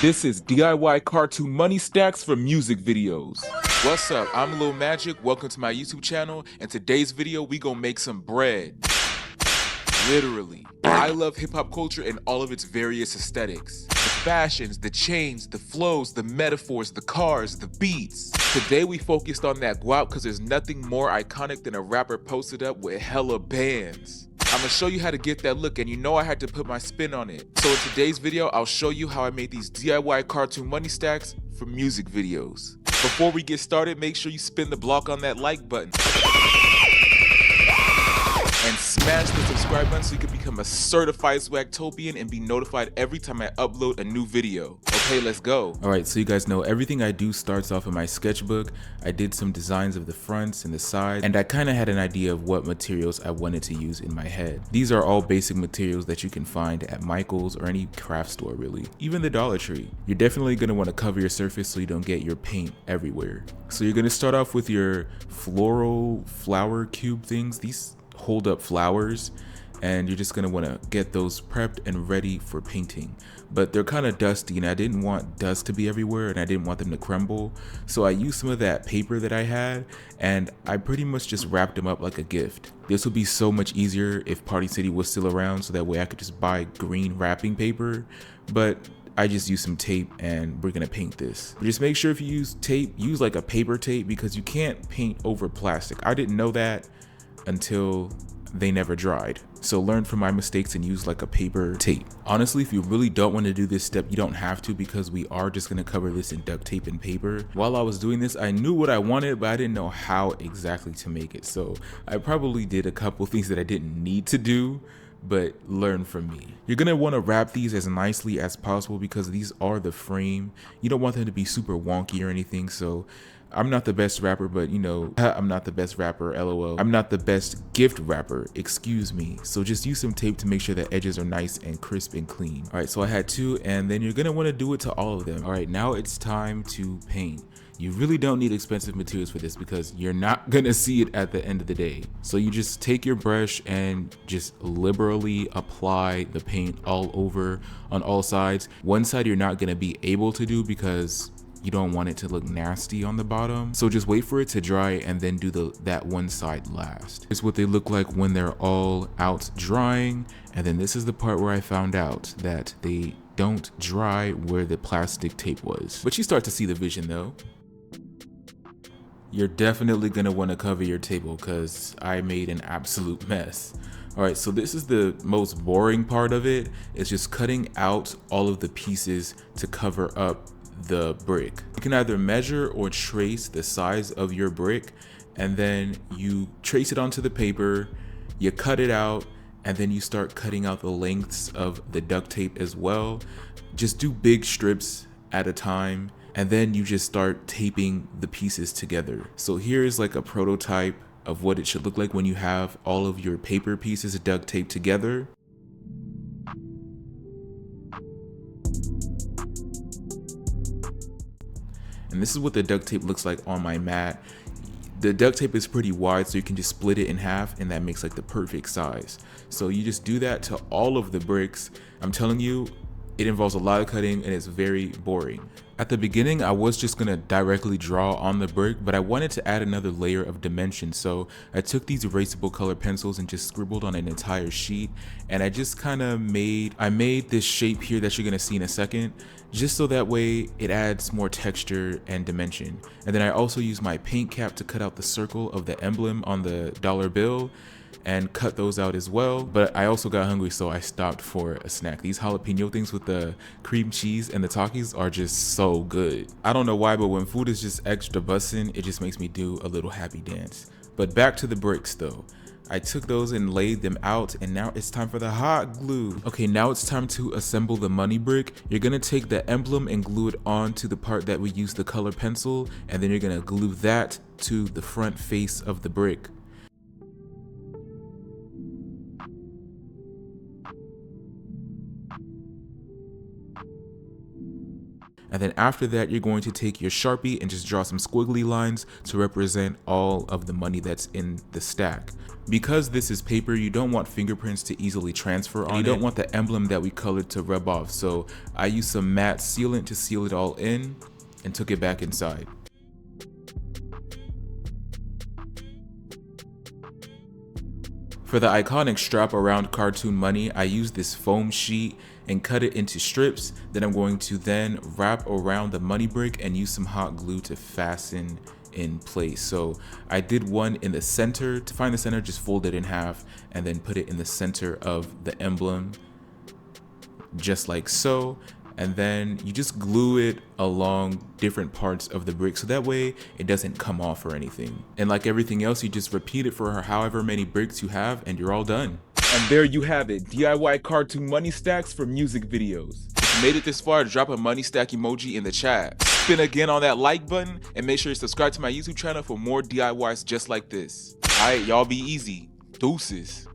This is DIY cartoon money stacks for music videos. What's up? I'm Lil Magic. Welcome to my YouTube channel. In today's video, we gonna make some bread. Literally. I love hip hop culture and all of its various aesthetics. The fashions, the chains, the flows, the metaphors, the cars, the beats. Today we focused on that guap because there's nothing more iconic than a rapper posted up with hella bands. I'm gonna show you how to get that look, and you know I had to put my spin on it. So in today's video, I'll show you how I made these DIY cartoon money stacks for music videos. Before we get started, make sure you spin the block on that like button. And smash the subscribe button so you can become a certified Swagtopian and be notified every time I upload a new video. Okay, let's go. Alright, so you guys know everything I do starts off in my sketchbook. I did some designs of the fronts and the sides, and I kind of had an idea of what materials I wanted to use in my head. These are all basic materials that you can find at Michael's or any craft store really, even the Dollar Tree. You're definitely going to want to cover your surface so you don't get your paint everywhere. So you're going to start off with your floral flower cube things. These hold up flowers, and you're just going to want to get those prepped and ready for painting. But they're kind of dusty, and I didn't want dust to be everywhere, and I didn't want them to crumble, so I used some of that paper that I had, and I pretty much just wrapped them up like a gift. This would be so much easier if Party City was still around, so that way I could just buy green wrapping paper, but I just used some tape and we're gonna paint this. But just make sure if you use tape, use like a paper tape, because you can't paint over plastic. I didn't know that until they never dried. So learn from my mistakes and use like a paper tape. Honestly, if you really don't want to do this step, you don't have to, because we are just going to cover this in duct tape and paper. While I was doing this, I knew what I wanted, but I didn't know how exactly to make it. So I probably did a couple things that I didn't need to do, but learn from me. You're gonna want to wrap these as nicely as possible because these are the frame. You don't want them to be super wonky or anything, so I'm not the best rapper, but you know, I'm not the best rapper, lol. I'm not the best gift wrapper, excuse me. So just use some tape to make sure the edges are nice and crisp and clean. All right, so I had two, and then you're gonna want to do it to all of them. All right, now it's time to paint. You really don't need expensive materials for this because you're not gonna see it at the end of the day. So you just take your brush and just liberally apply the paint all over on all sides. One side you're not gonna be able to do because you don't want it to look nasty on the bottom. So just wait for it to dry and then do that one side last. Here's what they look like when they're all out drying. And then this is the part where I found out that they don't dry where the plastic tape was. But you start to see the vision though. You're definitely gonna wanna cover your table because I made an absolute mess. All right, so this is the most boring part of it. It's just cutting out all of the pieces to cover up the brick. You can either measure or trace the size of your brick, and then you trace it onto the paper, you cut it out, and then you start cutting out the lengths of the duct tape as well. Just do big strips at a time, and then you just start taping the pieces together. So here's like a prototype of what it should look like when you have all of your paper pieces duct taped together. And this is what the duct tape looks like on my mat. The duct tape is pretty wide, so you can just split it in half, and that makes like the perfect size. So you just do that to all of the bricks. I'm telling you, it involves a lot of cutting and it's very boring. At the beginning, I was just gonna directly draw on the brick, but I wanted to add another layer of dimension. So I took these erasable color pencils and just scribbled on an entire sheet. And I just kind of made this shape here that you're gonna see in a second, just so that way it adds more texture and dimension. And then I also used my paint cap to cut out the circle of the emblem on the dollar bill and cut those out as well. But I also got hungry, so I stopped for a snack. These jalapeno things with the cream cheese and the Takis are just so good. I don't know why, but when food is just extra bussin', it just makes me do a little happy dance. But back to the bricks though. I took those and laid them out, and now it's time for the hot glue. Okay, now it's time to assemble the money brick. You're gonna take the emblem and glue it onto the part that we used the color pencil, and then you're gonna glue that to the front face of the brick. And then after that, you're going to take your Sharpie and just draw some squiggly lines to represent all of the money that's in the stack. Because this is paper, you don't want fingerprints to easily transfer on it. You don't want the emblem that we colored to rub off. So I used some matte sealant to seal it all in and took it back inside. For the iconic strap around cartoon money, I used this foam sheet and cut it into strips. Then I'm going to then wrap around the money brick and use some hot glue to fasten in place. So I did one in the center. To find the center, just fold it in half and then put it in the center of the emblem, just like so. And then you just glue it along different parts of the brick so that way it doesn't come off or anything. And like everything else, you just repeat it for however many bricks you have and you're all done. And there you have it, DIY cartoon money stacks for music videos. If you made it this far, drop a money stack emoji in the chat. Spin again on that like button and make sure you subscribe to my YouTube channel for more DIYs just like this. Alright, y'all be easy. Deuces.